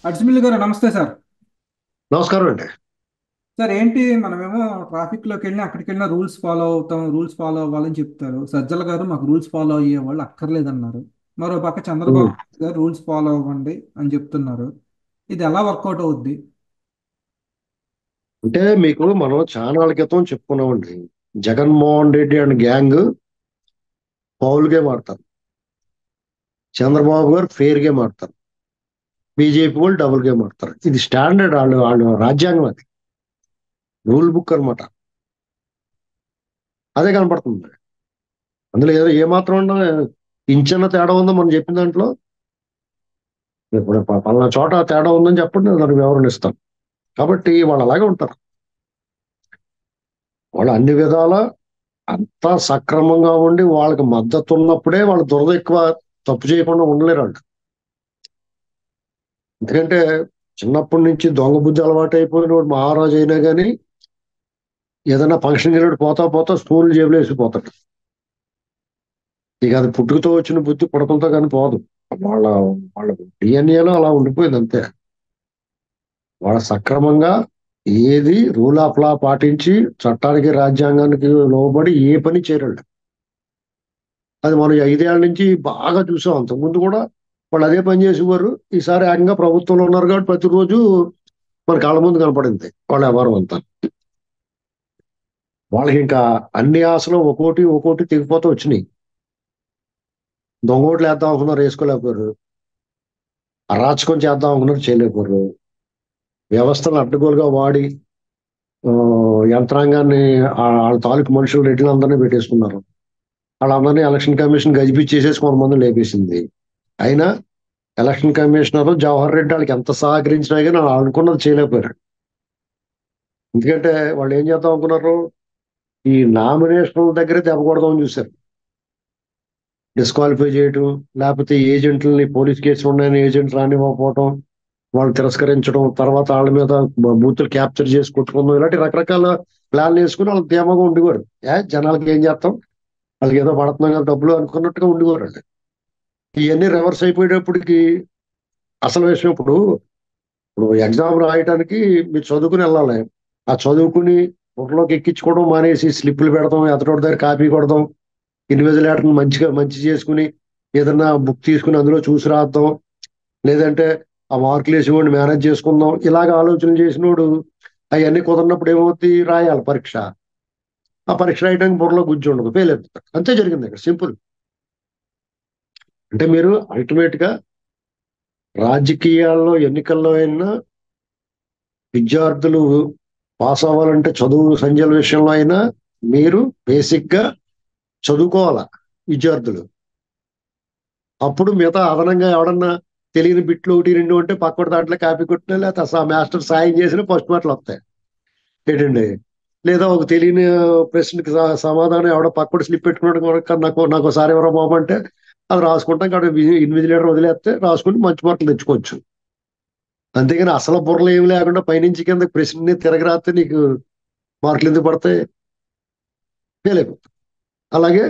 అడ్సిమిల్ గారు నమస్తే సార్. నమస్కారం అండి. సార్ ఏంటి మనమేమో ట్రాఫిక్ లోకి వెళ్ళి అక్కడికి వెళ్ళిన రూల్స్ ఫాలో అవుతాం, రూల్స్ ఫాలో అవ్వాలని చెప్తారు. సజ్జల గారు మాకు రూల్స్ ఫాలో అయ్యే వాళ్ళు అక్కర్లేదన్నారు. మరో పక్క చంద్రబాబు ఉమ్. నాయుడు గారు రూల్స్ ఫాలో అవ్వండి అని చెప్తున్నారు. ఇది ఎలా వర్కౌట్ అవుద్ది? అంటే మీకు మనం చానాళ్ళ క్రితం చెప్పుకున్నామండి. Jaganmohan Reddy and gang foul game ఆడతారు. చంద్రబాబు గారు ఫెయిర్ గేమ్ ఆడతారు. బీజేపీ వాళ్ళు డబుల్ గేమ్ ఆడతారు. ఇది స్టాండర్డ్ వాళ్ళు రాజ్యాంగం, అది రూల్ బుక్ అన్నమాట. అదే కనపడుతుంది. అందులో ఏదో ఏమాత్రం ఇంచన్న తేడా ఉందో మనం చెప్పిన దాంట్లో. ఇప్పుడు పలానా చోట తేడా ఉందని చెప్పండి, దానికి వివరణ ఇస్తాం. కాబట్టి వాళ్ళు అలాగే ఉంటారు. వాళ్ళు అన్ని విధాల అంతా సక్రమంగా ఉండి వాళ్ళకి మద్దతు ఉన్నప్పుడే వాళ్ళు దురద ఎక్కువ తప్పు చేయకుండా ఉండలేరు వాళ్ళు. ఎందుకంటే చిన్నప్పటి నుంచి దొంగ బుద్ధి అలవాటు అయిపోయిన వాడు మహారాజు అయినా కానీ ఏదైనా ఫంక్షన్ వెళ్ళాడు, పోతా పోతా స్పూన్లు జేబులో వేసిపోతాడు. ఇక అది పుట్టుకతో వచ్చిన బుద్ధి పుడకలతో కానీ పోదు. వాళ్ళ వాళ్ళ డిఎన్ఏలో అలా ఉండిపోయింది అంతే. వాళ్ళ సక్రమంగా ఏది రూల్ ఆఫ్ లా పాటించి చట్టానికి రాజ్యాంగానికి లోబడి ఏ పని చేయరండి. అది మనం ఈ 5 ఏళ్ల నుంచి బాగా చూసాం. అంతకుముందు కూడా వాళ్ళు అదే పని చేసేవారు. ఈసారి ఏకంగా ప్రభుత్వంలో ఉన్నారు కాబట్టి ప్రతిరోజు మన కళ్ళ ముందు కనపడింది వాళ్ళ వ్యవహారం అంతా. వాళ్ళకి ఇంకా అన్ని ఆశలు ఒక్కోటి ఒక్కోటి తెగిపోతూ వచ్చినాయి. దొంగోట్లు వేద్దాం అనుకున్నారు, వేసుకోలేకపోయారు. అరాచకం చేద్దాం అనుకున్నారు, చేయలేకపోయారు. వ్యవస్థను అడ్డగోలుగా వాడి ఆ, యంత్రాంగాన్ని వాళ్ళ తాలూకు మనుషులు రెడ్లందరినీ పెట్టేసుకున్నారు. వాళ్ళందరినీ ఎలక్షన్ కమిషన్ గజిబిచ్చేసేసి కొంతమంది లేపేసింది. అయినా ఎలక్షన్ కమిషనర్ జవహర్ రెడ్డి వాళ్ళకి ఎంత సహకరించినా కానీ వాళ్ళు అనుకున్నది చేయలేకపోయారు. ఎందుకంటే వాళ్ళు ఏం చేద్దాం అనుకున్నారు, ఈ నామినేషన్ దగ్గరే దెబ్బకూడదామని చూశారు. డిస్క్వాలిఫై చేయటం, లేకపోతే ఏజెంట్లని పోలీస్ కేసులు ఉన్నాయని ఏజెంట్ రానివ్వకపోవటం, వాళ్ళు తిరస్కరించడం, తర్వాత వాళ్ళ మీద బూతులు క్యాప్చర్ చేసి కొట్టుకుందాం, ఇలాంటి రకరకాల ప్లాన్లు వేసుకుని వాళ్ళు ధీమాగా ఉండేవారు. జనాలకి ఏం చేస్తాం, వాళ్ళకి ఏదో పడుతున్నాం కదా డబ్బులు అనుకున్నట్టుగా ఉండేవారు అండి. ఇవన్నీ రివర్స్ అయిపోయేటప్పటికి అసలు విషయం ఇప్పుడు ఇప్పుడు ఎగ్జామ్ రాయటానికి మీరు చదువుకుని వెళ్ళాలి. ఆ చదువుకుని బుర్రలోకి ఎక్కించుకోవడం మానేసి స్లిప్పులు పెడతాం, ఎతటోడి దగ్గర కాపీ కొడదాం, ఇన్విజిలేటర్ని మంచిగా మంచి చేసుకుని ఏదన్నా బుక్ తీసుకుని అందులో చూసి రాద్దాం, లేదంటే ఆ మార్కులు వేసి వాడిని మేనేజ్ చేసుకుందాం, ఇలాగ ఆలోచనలు చేసినోడు అవన్నీ కుదరినప్పుడు ఏమవుతుంది, రాయాలి పరీక్ష. ఆ పరీక్ష రాయడానికి బుర్రలో గుజ్జు ఉండదు, ఫెయిల్ అయిపోతాడు. అంతే జరిగింది ఇక్కడ, సింపుల్. అంటే మీరు అల్టిమేట్ గా రాజకీయాల్లో ఎన్నికల్లో అయినా విద్యార్థులు పాస్ అవ్వాలంటే చదువు సంధ్యల విషయంలో అయినా మీరు బేసిక్ గా చదువుకోవాలా విద్యార్థులు. అప్పుడు మిగతా అదనంగా ఎవడన్నా తెలియని బిట్లు ఒకటి రెండు ఉంటే పక్కటి దాంట్లో కాపీ కొట్టినా, లేకపోతే మాస్టర్ సాయం చేసిన ఫస్ట్ మార్కులు వస్తాయి ఏంటండి. లేదా ఒక తెలియని ప్రశ్నకి సమాధానం ఎవడో పక్కటి స్లిప్ పెట్టుకున్నాడు కనుక నాకు ఒకసారి ఎవరో బాబు అంటే అది రాసుకుంటాం. ఇక్కడ ఇన్విజిలేటర్ వదిలేస్తే రాసుకుంటే మంచి మార్కులు తెచ్చుకోవచ్చు. అంతేగాని అసలు బుర్రలు ఏమి లేకుండా పైనుంచి కింద ప్రశ్న తిరగరాస్తే నీకు మార్కులు ఎందుకు పడతాయి, ఫెయిల్ అయిపోతాయి. అలాగే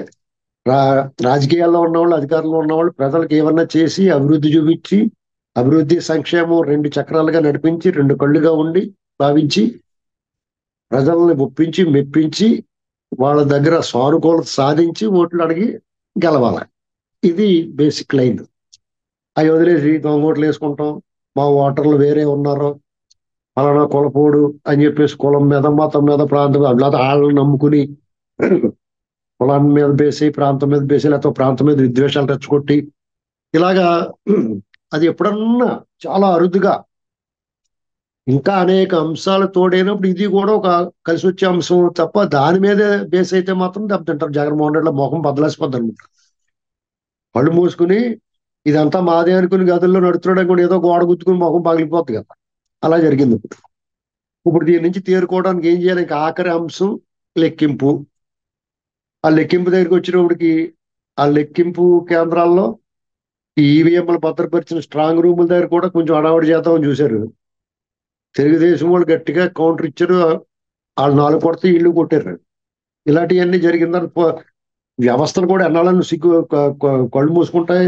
రా రాజకీయాల్లో ఉన్నవాళ్ళు, అధికారంలో ఉన్నవాళ్ళు ప్రజలకు ఏమన్నా చేసి అభివృద్ధి చూపించి, అభివృద్ధి సంక్షేమం రెండు చక్రాలుగా నడిపించి, రెండు కళ్ళుగా ఉండి భావించి, ప్రజల్ని ఒప్పించి మెప్పించి, వాళ్ళ దగ్గర సానుకూలత సాధించి ఓట్లు అడిగి గెలవాలి. ఇది బేసిక్ లైన్. అవి వదిలేసి దొంగ ఓట్లు వేసుకుంటాం, మా ఓటర్లు వేరే ఉన్నారు, ఫలానా కులపోడు అని చెప్పేసి కులం మీద మతం మీద ప్రాంతం మీద లేకపోతే వాళ్ళని నమ్ముకుని కులం మీద బేసి ప్రాంతం మీద బేసి లేకపోతే ప్రాంతం మీద విద్వేషాలు రెచ్చగొట్టి ఇలాగా అది ఎప్పుడన్నా చాలా అరుదుగా ఇంకా అనేక అంశాలు తోడైనప్పుడు ఇది కూడా ఒక కలిసి వచ్చే అంశం తప్ప దాని మీదే బేస్ అయితే మాత్రం దెబ్బతింటారు. జగన్మోహన్ రెడ్డి మొహం బదలేసిపోద్ది అనమాట. కళ్ళు మూసుకుని ఇదంతా మాదే అనుకుని గదుల్లో నడుతున్నాడు కూడా ఏదో గోడ గుద్దుకుని మొహం పగిలిపోద్ది కదా. అలా జరిగింది ఇప్పుడు. ఇప్పుడు దీని నుంచి తేరుకోవడానికి ఏం చేయాలి, ఇంకా ఆఖరి అంశం లెక్కింపు. ఆ లెక్కింపు దగ్గరికి వచ్చినప్పటికి ఆ లెక్కింపు కేంద్రాల్లో ఈ ఈవీఎంలు భద్రపరిచిన స్ట్రాంగ్ రూముల దగ్గర కూడా కొంచెం హడావుడి చేద్దామని చూశారు. తెలుగుదేశం వాళ్ళు గట్టిగా కౌంటర్ ఇచ్చారు. వాళ్ళు 4 కొడితే ఇల్లు కొట్టారు. ఇలాంటివన్నీ జరిగిందని వ్యవస్థను కూడా ఎన్నాళ్ళని సిగ్గు కళ్ళు మూసుకుంటాయి.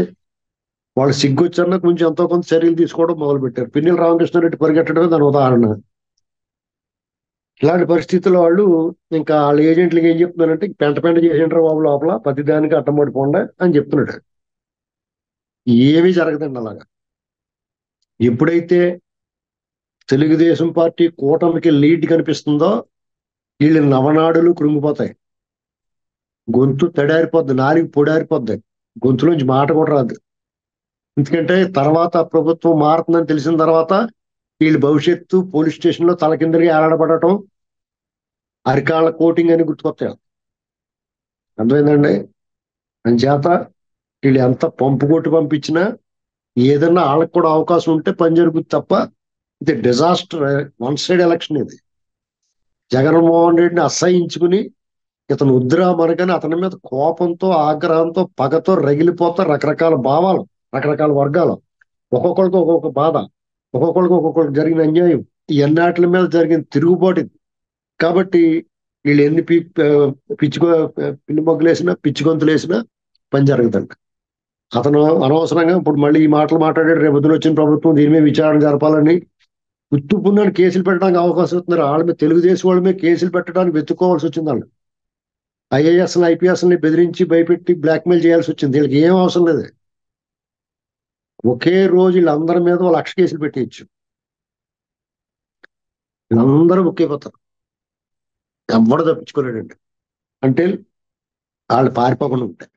వాళ్ళు సిగ్గొచ్చన్న కొంచెం ఎంతో కొంత చర్యలు తీసుకోవడం మొదలు పెట్టారు. పిన్నెల రామకృష్ణారెడ్డి పరిగెట్టడమే దాని ఉదాహరణ. ఇలాంటి పరిస్థితుల్లో వాళ్ళు ఇంకా వాళ్ళ ఏజెంట్లకి ఏం చెప్తున్నారంటే, పెంట పెంట చేసింటారు బాబు లోపల, ప్రతి దానికి అడ్డం పడిపోండి అని చెప్తున్నాడు. ఏమీ జరగదండి అలాగా. ఎప్పుడైతే తెలుగుదేశం పార్టీ కూటమికి లీడ్ కనిపిస్తుందో వీళ్ళ నవనాడులు కృంగిపోతాయి. గొంతు తడారిపోద్ది, నాలుగు పొడారిపోద్ది, గొంతులోంచి మాట కూడా రాదు. ఎందుకంటే తర్వాత ప్రభుత్వం మారుతుందని తెలిసిన తర్వాత వీళ్ళ భవిష్యత్తు పోలీస్ స్టేషన్ లో తలకిందరికి ఏలాడబడటం, అరికాళ్ళ కోటింగ్ అని గుర్తుకొస్తాయి. అర్థమైందండి? అంచేత వీళ్ళు ఎంత పంపు కొట్టి పంపించినా ఏదన్నా వాళ్ళకి కూడా అవకాశం ఉంటే పని జరుగుతుంది తప్ప ఇది డిజాస్టర్, వన్ సైడ్ ఎలక్షన్ ఇది. జగన్మోహన్ రెడ్డిని అసహించుకుని ఇతను వద్దురా మనకని అతని మీద కోపంతో, ఆగ్రహంతో, పగతో రగిలిపోతా రకరకాల భావాలు, రకరకాల వర్గాలు, ఒక్కొక్కరికి ఒక్కొక్క బాధ, ఒక్కొక్కరికి ఒక్కొక్కరికి జరిగిన అన్యాయం, ఈ అన్నిటి మీద జరిగిన తిరుగుబాటు ఇది. కాబట్టి వీళ్ళు ఎన్ని పిచ్చి పిల్లి మొగ్గులు వేసినా, పిచ్చి గొంతులు వేసినా పని జరగదండి. అతను అనవసరంగా ఇప్పుడు మళ్ళీ ఈ మాటలు మాట్లాడాడు, రేపు పొద్దున వచ్చిన ప్రభుత్వం దీని మీద విచారణ జరపాలని ఉత్తు పుణ్యాన్ని కేసులు పెట్టడానికి అవకాశం ఇస్తున్నారు. వాళ్ళ మీద, తెలుగుదేశం వాళ్ళ మీద కేసులు పెట్టడానికి వెతుక్కోవాల్సి వచ్చింది. వాళ్ళు ఐఏఎస్ని, ఐపీఎస్ని బెదిరించి భయపెట్టి బ్లాక్మెయిల్ చేయాల్సి వచ్చింది. వీళ్ళకి ఏం అవసరం లేదు. ఒకే రోజు వీళ్ళందరి మీద 1,00,000 కేసులు పెట్టేయచ్చు. వీళ్ళందరూ ఒకేపోతారు, ఎవడు తప్పించుకోలేడండి. అంటే వాళ్ళు పారిపోకుండా ఉంటాయి.